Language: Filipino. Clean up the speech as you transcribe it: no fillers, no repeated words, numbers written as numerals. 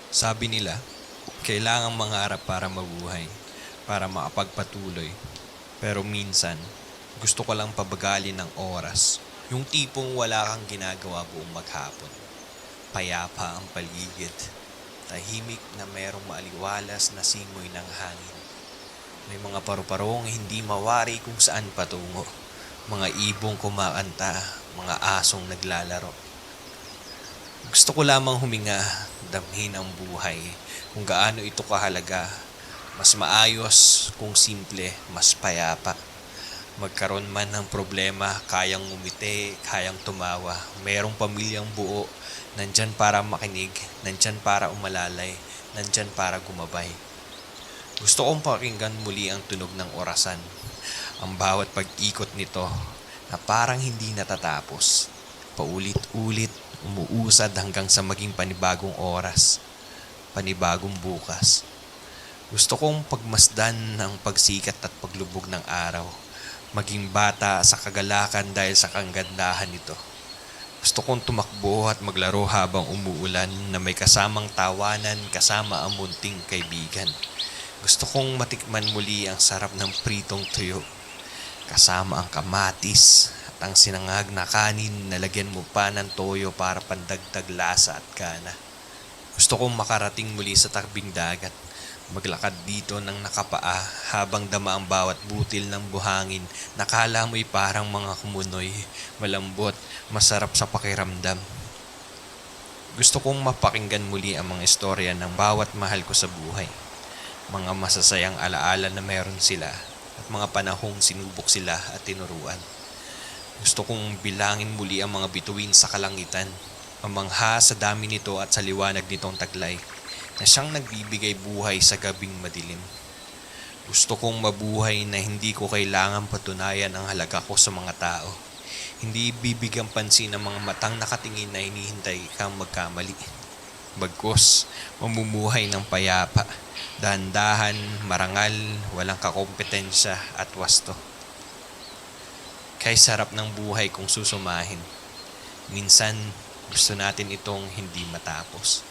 Sabi nila, kailangang mangarap para mabuhay, para makapagpatuloy. Pero minsan, gusto ko lang pabagalin ng oras. Yung tipong wala kang ginagawa buong maghapon. Payapa ang paligid. Tahimik na merong maaliwalas na simoy ng hangin. May mga paru-parong hindi mawari kung saan patungo. Mga ibong kumakanta, mga asong naglalaro. Gusto ko lamang huminga, damhin ang buhay, kung gaano ito kahalaga. Mas maayos kung simple, mas payapa. Magkaroon man ng problema, kayang ngumiti, kayang tumawa. Merong pamilyang buo, nandyan para makinig, nandyan para umalalay, nandyan para gumabay. Gusto kong pakinggan muli ang tunog ng orasan. Ang bawat pag-ikot nito na parang hindi natatapos. Paulit-ulit, umuusad hanggang sa maging panibagong oras, panibagong bukas. Gusto kong pagmasdan ng pagsikat at paglubog ng araw. Maging bata sa kagalakan dahil sa kagandahan nito. Gusto kong tumakbo at maglaro habang umuulan na may kasamang tawanan kasama ang munting kaibigan. Gusto kong matikman muli ang sarap ng pritong tuyo. Kasama ang kamatis at ang sinangag na kanin na lagyan mo pa ng toyo para pandagdag lasa at gana. Gusto kong makarating muli sa tabing dagat. Maglakad dito ng nakapaa habang dama ang bawat butil ng buhangin. Nakala mo'y parang mga kumunoy, malambot, masarap sa pakiramdam. Gusto kong mapakinggan muli ang mga istorya ng bawat mahal ko sa buhay. Mga masasayang alaala na meron sila at mga panahong sinubok sila at tinuruan. Gusto kong bilangin muli ang mga bituin sa kalangitan, mamangha sa dami nito at sa liwanag nitong taglay na siyang nagbibigay buhay sa gabing madilim. Gusto kong mabuhay na hindi ko kailangan patunayan ang halaga ko sa mga tao. Hindi bibigyan pansin ng mga matang nakatingin na hinihintay kang magkamali. Bagkus, mamumuhay ng payapa, dahan-dahan, marangal, walang kakompetensya at wasto. Kay sarap ng buhay kung susumahin. Minsan, gusto natin itong hindi matapos.